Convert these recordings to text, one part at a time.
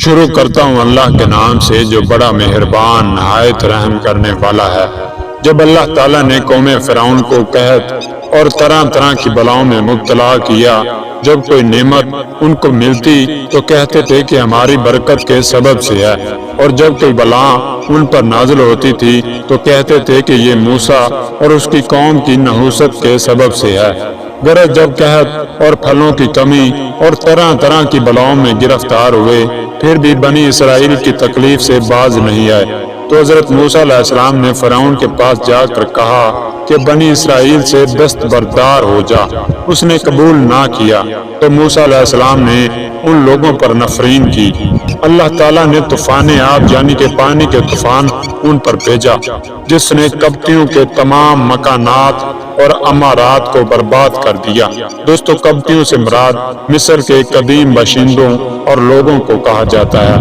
شروع کرتا ہوں اللہ کے نام سے جو بڑا مہربان نہایت رحم کرنے والا ہے۔ جب اللہ تعالیٰ نے قوم فرعون کو قحط اور طرح طرح کی بلاؤں میں مبتلا کیا، جب کوئی نعمت ان کو ملتی تو کہتے تھے کہ ہماری برکت کے سبب سے ہے، اور جب کوئی بلا ان پر نازل ہوتی تھی تو کہتے تھے کہ یہ موسیٰ اور اس کی قوم کی نحوست کے سبب سے ہے۔ گرچہ جب قحط اور پھلوں کی کمی اور طرح طرح کی بلاؤں میں گرفتار ہوئے، پھر بھی بنی اسرائیل کی تکلیف سے باز نہیں آئے، تو حضرت موسیٰ علیہ السلام نے فرعون کے پاس جا کر کہا کہ بنی اسرائیل سے دستبردار ہو جا۔ اس نے قبول نہ کیا تو موسیٰ علیہ السلام نے ان لوگوں پر نفرین کی۔ اللہ تعالیٰ نے طوفان آب یعنی کہ پانی کے طوفان ان پر بھیجا، جس نے قبطیوں کے تمام مکانات اور عمارات کو برباد کر دیا۔ دوستو، قبطیوں سے مراد مصر کے قدیم باشندوں اور لوگوں کو کہا جاتا ہے،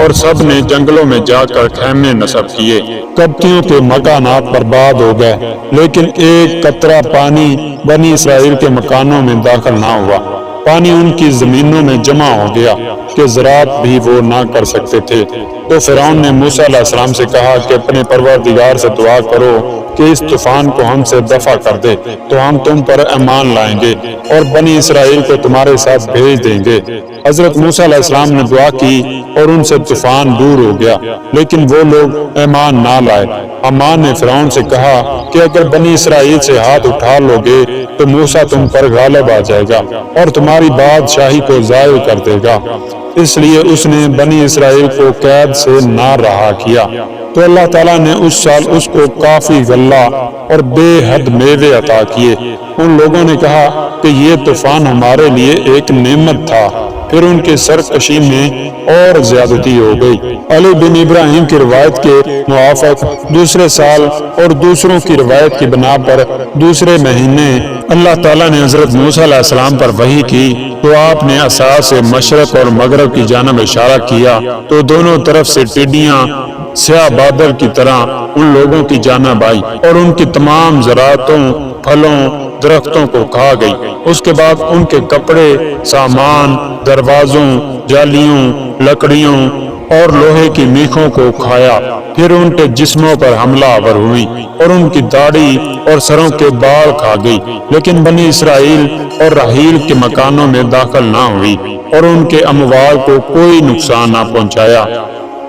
اور سب نے جنگلوں میں جا کر خیمے نصب کیے۔ قبطیوں کے مکانات برباد ہو گئے، لیکن ایک قطرہ پانی بنی اسرائیل کے مکانوں میں داخل نہ ہوا۔ پانی ان کی زمینوں میں جمع ہو گیا کہ زراعت بھی وہ نہ کر سکتے تھے۔ تو فرعون نے موسیٰ علیہ السلام سے کہا کہ اپنے پروردگار سے دعا کرو کہ اس طوفان کو ہم سے دفع کر دے، تو ہم تم پر ایمان لائیں گے اور بنی اسرائیل کو تمہارے ساتھ بھیج دیں گے۔ حضرت موسیٰ علیہ السلام نے دعا کی اور ان سے طوفان دور ہو گیا، لیکن وہ لوگ ایمان نہ لائے۔ حمان نے فرعون سے کہا کہ اگر بنی اسرائیل سے ہاتھ اٹھا لو گے تو موسیٰ تم پر غالب آ جائے گا اور تمہاری بادشاہی کو زائل کر دے گا۔ اس لیے اس نے بنی اسرائیل کو قید سے نہ رہا کیا۔ تو اللہ تعالیٰ نے اس سال اس کو کافی غلہ اور بے حد میوے عطا کیے۔ ان لوگوں نے کہا کہ یہ طوفان ہمارے لیے ایک نعمت تھا۔ پھر ان کے سرکشی میں اور زیادتی ہو گئی۔ علی بن ابراہیم کی روایت کے موافق دوسرے سال اور دوسروں کی روایت کی بنا پر دوسرے مہینے اللہ تعالیٰ نے حضرت موسیٰ علیہ السلام پر وحی کی، تو آپ نے عصا سے مشرق اور مغرب کی جانب اشارہ کیا، تو دونوں طرف سے ٹڈیاں سیاہ بادل کی طرح ان لوگوں کی جانب آئی اور ان کی تمام زراعتوں، پھلوں، درختوں کو کھا گئی۔ اس کے بعد ان کے کپڑے، سامان، دروازوں، جالیوں، لکڑیوں اور لوہے کی میخوں کو کھایا۔ پھر ان کے جسموں پر حملہ آور ہوئی اور ان کی داڑھی اور سروں کے بال کھا گئی، لیکن بنی اسرائیل اور راحیل کے مکانوں میں داخل نہ ہوئی اور ان کے اموال کو کوئی نقصان نہ پہنچایا۔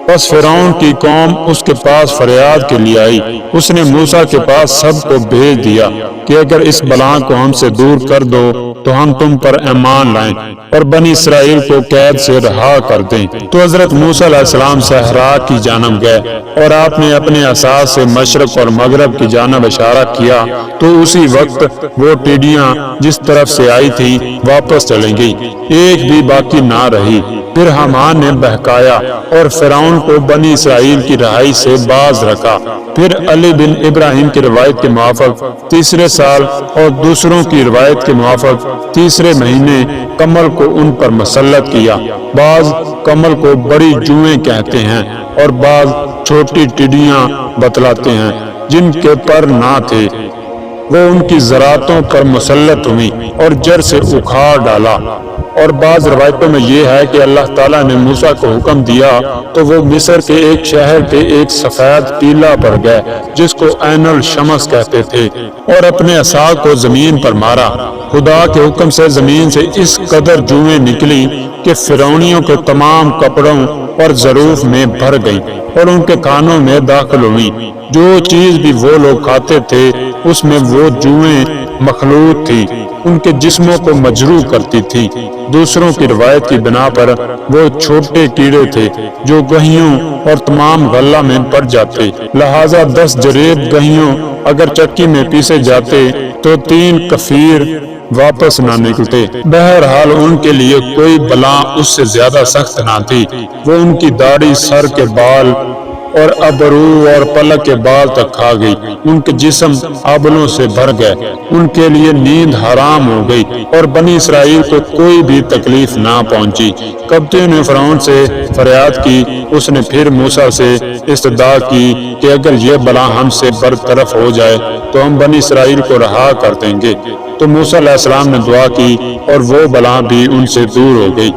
پس فرعون کی قوم اس کے پاس فریاد کے لیے آئی۔ اس نے موسیٰ کے پاس سب کو بھیج دیا کہ اگر اس بلا کو ہم سے دور کر دو تو ہم تم پر ایمان لائیں اور بنی اسرائیل کو قید سے رہا کر دیں۔ تو حضرت موسیٰ علیہ السلام صحرا کی جانب گئے اور آپ نے اپنے عصا سے مشرق اور مغرب کی جانب اشارہ کیا، تو اسی وقت وہ ٹڈیاں جس طرف سے آئی تھی واپس چلی گئی، ایک بھی باقی نہ رہی۔ پھر حمان نے بہکایا اور فرعون کو بنی اسرائیل کی رہائی سے باز رکھا۔ پھر علی بن ابراہیم کی روایت کے موافق تیسرے سال اور دوسروں کی روایت کے موافق تیسرے مہینے کمل کو ان پر مسلط کیا۔ بعض کمل کو بڑی جوئیں کہتے ہیں اور بعض چھوٹی ٹڈیاں بتلاتے ہیں جن کے پر نہ تھے۔ وہ ان کی زراعتوں پر مسلط ہوئی اور جڑ سے اکھاڑ ڈالا۔ اور بعض روایتوں میں یہ ہے کہ اللہ تعالیٰ نے موسیٰ کو حکم دیا تو وہ مصر کے ایک شہر کے ایک سفید ٹیلہ پر گئے جس کو عین الشمس کہتے تھے، اور اپنے عصا کو زمین پر مارا۔ خدا کے حکم سے زمین سے اس قدر جوئیں نکلی کہ فرعونیوں کے تمام کپڑوں اور ظروف میں بھر گئی اور ان کے کانوں میں داخل ہوئی۔ جو چیز بھی وہ لوگ کھاتے تھے اس میں وہ جوئیں مخلوط تھی، ان کے جسموں کو مجروح کرتی تھی۔ دوسروں کی روایت کی بنا پر وہ چھوٹے کیڑے تھے جو گہیوں اور تمام غلہ میں پڑ جاتے، لہذا 10 جریب گہیوں اگر چکی میں پیسے جاتے تو 3 کفیر واپس نہ نکلتے۔ بہرحال ان کے لیے کوئی بلا اس سے زیادہ سخت نہ تھی۔ وہ ان کی داڑھی، سر کے بال اور ابرو اور پلک کے بال تک کھا گئی۔ ان کے جسم آبلوں سے بھر گئے، ان کے لیے نیند حرام ہو گئی اور بنی اسرائیل کو کوئی بھی تکلیف نہ پہنچی۔ قبطیوں نے فرعون سے فریاد کی۔ اس نے پھر موسیٰ سے استدعا کی کہ اگر یہ بلا ہم سے برطرف ہو جائے تو ہم بنی اسرائیل کو رہا کر دیں گے۔ تو موسیٰ علیہ السلام نے دعا کی اور وہ بلا بھی ان سے دور ہو گئی۔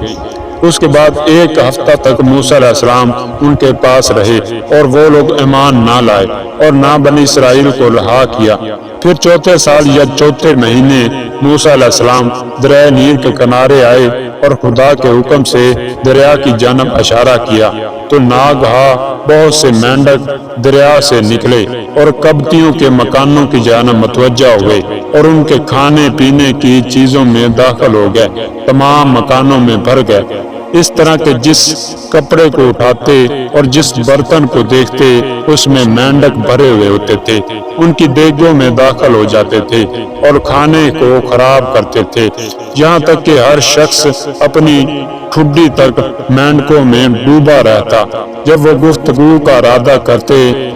اس کے بعد ایک ہفتہ تک موسیٰ علیہ السلام ان کے پاس رہے اور وہ لوگ ایمان نہ لائے اور نہ بنی اسرائیل کو رہا کیا۔ پھر چوتھے سال یا چوتھے مہینے موسیٰ علیہ السلام دریائے نیل کے کنارے آئے اور خدا کے حکم سے دریا کی جانب اشارہ کیا تو ناگہاں بہت سے مینڈک دریا سے نکلے اور قبطیوں کے مکانوں کی جانب متوجہ ہوئے اور ان کے کھانے پینے کی چیزوں میں داخل ہو گئے، تمام مکانوں میں بھر گئے۔ اس طرح کہ جس کپڑے کو اٹھاتے اور جس برتن کو دیکھتے اس میں مینڈک بھرے ہوئے ہوتے تھے، ان کی دیگوں میں داخل ہو جاتے تھے اور کھانے کو خراب کرتے تھے، یہاں تک کہ ہر شخص اپنی ٹھڈی تک مینڈکوں میں ڈوبا رہتا۔ جب وہ گفتگو کا ارادہ کرتے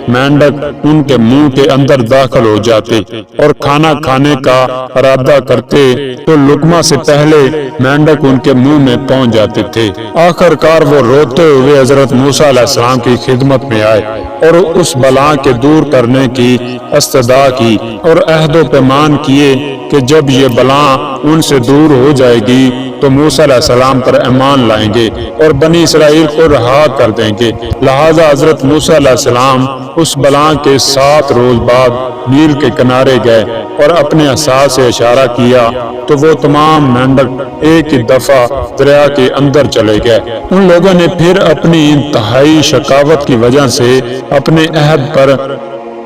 مینڈک ان کے منہ کے اندر داخل ہو جاتے اور کھانا کھانے کا ارادہ کرتے تو لقمہ سے پہلے مینڈک ان کے منہ میں پہنچ جاتے تھے۔ آخر کار وہ روتے ہوئے حضرت موسیٰ علیہ السلام کی خدمت میں آئے اور اس بلا کے دور کرنے کی استدعا کی اور عہد و پیمان کیے کہ جب یہ بلا ان سے دور ہو جائے گی تو موسیٰ علیہ السلام پر ایمان لائیں گے اور بنی اسرائیل کو رہا کر دیں گے۔ لہٰذا حضرت موسیٰ علیہ السلام اس بلا کے 7 روز بعد نیل کے کنارے گئے اور اپنے عصا سے اشارہ کیا تو وہ تمام مینڈک ایک ہی دفعہ دریا کے اندر چلے گئے۔ ان لوگوں نے پھر اپنی انتہائی شقاوت کی وجہ سے اپنے عہد پر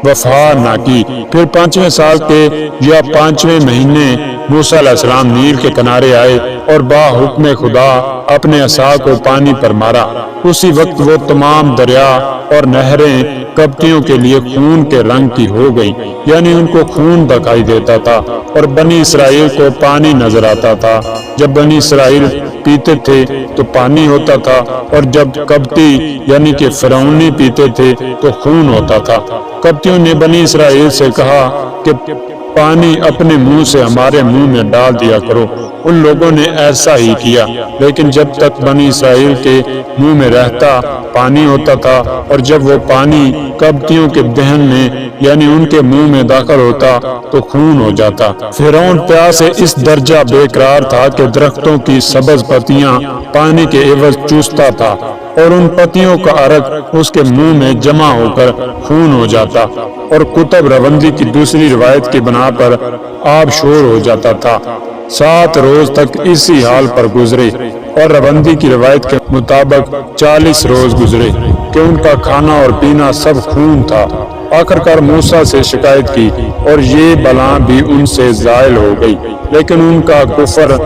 وفا نہ کی۔ پھر 5ویں سال کے یا 5ویں مہینے موسیٰ علیہ السلام نیل کے کنارے آئے اور با حکم خدا اپنے عصا کو پانی پر مارا۔ اسی وقت وہ تمام دریا اور نہریں قبطیوں کے لیے خون کے رنگ کی ہو گئیں، یعنی ان کو خون دکھائی دیتا تھا اور بنی اسرائیل کو پانی نظر آتا تھا۔ جب بنی اسرائیل پیتے تھے تو پانی ہوتا تھا اور جب قبطی یعنی کہ فرعونی پیتے تھے تو خون ہوتا تھا۔ قبطیوں نے بنی اسرائیل سے کہا کہ پانی اپنے منہ سے ہمارے منہ میں ڈال دیا کرو۔ ان لوگوں نے ایسا ہی کیا، لیکن جب تک بنی اسرائیل کے منہ میں رہتا پانی ہوتا تھا اور جب وہ پانی قبطیوں کے دہن میں یعنی ان کے منہ میں داخل ہوتا تو خون ہو جاتا۔ فرعون پیاس سے اس درجہ بے قرار تھا کہ درختوں کی سبز پتیاں پانی کے عوض چوستا تھا اور ان پتیوں کا عرق اس کے منہ میں جمع ہو کر خون ہو جاتا اور کتب روندی کی دوسری روایت کی بنا پر آب شور ہو جاتا تھا۔ 7 روز تک اسی حال پر گزرے اور روندی کی روایت کے مطابق 40 روز گزرے کہ ان کا کھانا اور پینا سب خون تھا۔ آخرکار موسیٰ سے شکایت کی اور یہ بلا بھی ان سے زائل ہو گئی، لیکن ان کا کفر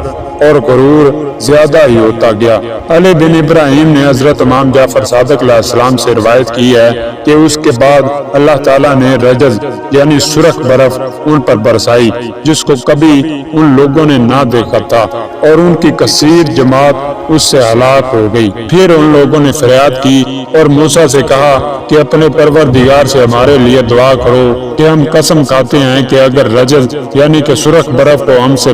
اور غرور زیادہ ہی ہوتا گیا۔ علی بن ابراہیم نے حضرت امام جعفر صادق علیہ السلام سے روایت کی ہے کہ اس کے بعد اللہ تعالیٰ نے رجز یعنی سرخ برف ان پر برسائی جس کو کبھی ان لوگوں نے نہ دیکھا تھا اور ان کی کثیر جماعت اس سے ہلاک ہو گئی۔ پھر ان لوگوں نے فریاد کی اور موسیٰ سے کہا کہ اپنے پروردگار سے ہمارے لیے دعا کرو کہ ہم قسم کھاتے ہیں کہ اگر رجز یعنی کہ سرخ برف کو ہم سے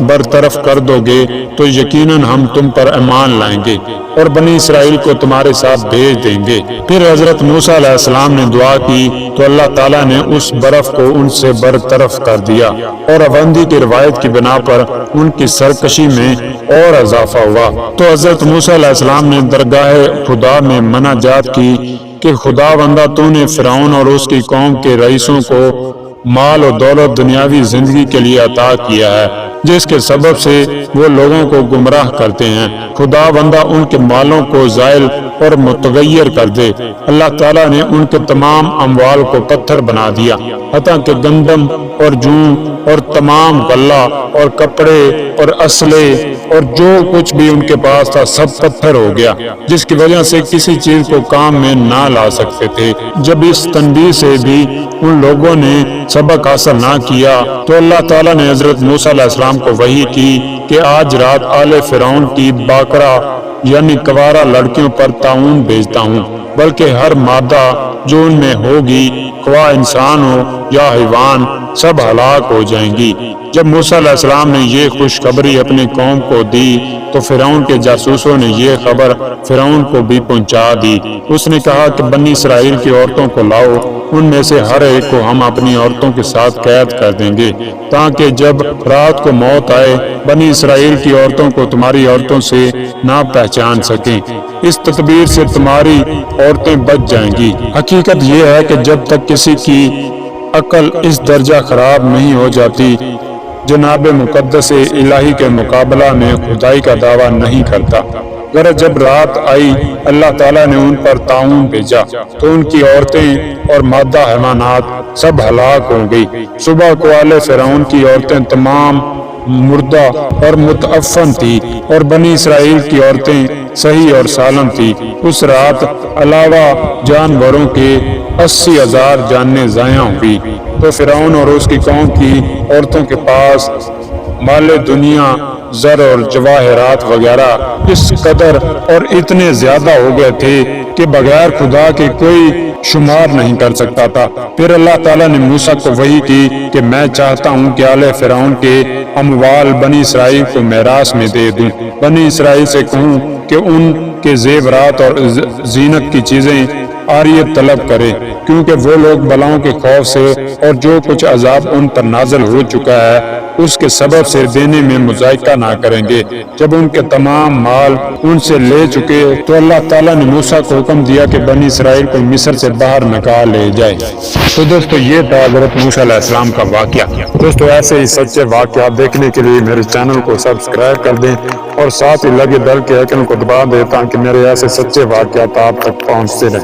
برطرف کر دو گے تو یقیناً ہم تم پر ایمان لائیں گے اور بنی اسرائیل کو تمہارے ساتھ بھیج دیں گے۔ پھر حضرت موسیٰ علیہ السلام نے دعا کی تو اللہ تعالیٰ نے اس برف کو ان سے برطرف کر دیا اور روندی کی روایت کی بنا پر ان کی سرکشی میں اور اضافہ ہوا۔ تو حضرت موسیٰ علیہ السلام نے درگاہ خدا میں مناجات کی کہ خدا بندہ تو نے فرعون اور اس کی قوم کے رئیسوں کو مال و دولت دنیاوی زندگی کے لیے عطا کیا ہے جس کے سبب سے وہ لوگوں کو گمراہ کرتے ہیں۔ خدا بندہ ان کے مالوں کو زائل اور متغیر کر دے۔ اللہ تعالیٰ نے ان کے تمام اموال کو پتھر بنا دیا، حتیٰ کہ گندم اور جوں اور تمام غلہ اور کپڑے اور اسلحے اور جو کچھ بھی ان کے پاس تھا سب پتھر ہو گیا، جس کی وجہ سے کسی چیز کو کام میں نہ لا سکتے تھے۔ جب اس تنبیہ سے بھی ان لوگوں نے سبق حاصل نہ کیا تو اللہ تعالیٰ نے حضرت موسیٰ علیہ السلام کو وحی کی کہ آج رات آل فرعون کی باکرہ یعنی کوارہ لڑکیوں پر طاعون بھیجتا ہوں، بلکہ ہر مادہ جو ان میں ہوگی، خواہ انسان ہو یا حیوان، سب ہلاک ہو جائیں گی۔ جب موسیٰ علیہ السلام نے یہ خوشخبری اپنی قوم کو دی تو فرعون کے جاسوسوں نے یہ خبر فرعون کو بھی پہنچا دی۔ اس نے کہا کہ بنی اسرائیل کی عورتوں کو لاؤ، ان میں سے ہر ایک کو ہم اپنی عورتوں کے ساتھ قید کر دیں گے، تاکہ جب رات کو موت آئے بنی اسرائیل کی عورتوں کو تمہاری عورتوں سے نہ پہچان سکیں۔ اس تدبیر سے تمہاری عورتیں بچ جائیں گی۔ حقیقت یہ ہے کہ جب تک کسی کی عقل اس درجہ خراب نہیں ہو جاتی، جناب مقدس الہی کے مقابلہ میں خدائی کا دعویٰ نہیں کرتا۔ غرض جب رات آئی، اللہ تعالیٰ نے ان پر طاعون بھیجا تو ان کی عورتیں اور مادہ حیوانات سب ہلاک ہو گئی۔ صبح کو آل فرعون کی عورتیں تمام مردہ اور متعفن تھی، اور بنی اسرائیل کی عورتیں صحیح اور سالم تھی۔ اس رات علاوہ جانوروں کے 80,000 جانیں ضائع ہوئی۔ تو فرعون اور اس کی قوم کی عورتوں کے پاس مال دنیا، زر اور جواہرات وغیرہ اس قدر اور اتنے زیادہ ہو گئے تھے کہ بغیر خدا کے کوئی شمار نہیں کر سکتا تھا۔ پھر اللہ تعالیٰ نے موسیٰ کو وحی کی کہ میں چاہتا ہوں کہ آل فرعون کے اموال بنی اسرائیل کو میراث میں دے دوں۔ بنی اسرائیل سے کہوں کہ ان کے زیورات اور زینت کی چیزیں عاریت طلب کرے، کیونکہ وہ لوگ بلاؤں کے خوف سے اور جو کچھ عذاب ان پر نازل ہو چکا ہے اس کے سبب سے دینے میں مذائقہ نہ کریں گے۔ جب ان کے تمام مال ان سے لے چکے تو اللہ تعالیٰ نے موسیٰ کو حکم دیا کہ بنی اسرائیل کو مصر سے باہر نکال لے جائے۔ تو دوستو یہ تھا حضرت موسیٰ علیہ السلام کا واقعہ۔ دوستو ایسے ہی سچے واقعات دیکھنے کے لیے میرے چینل کو سبسکرائب کر دیں اور ساتھ ہی لگے بیل کے آئیکن کو دبا دیں تاکہ میرے ایسے سچے واقعات آپ تک پہنچتے رہیں۔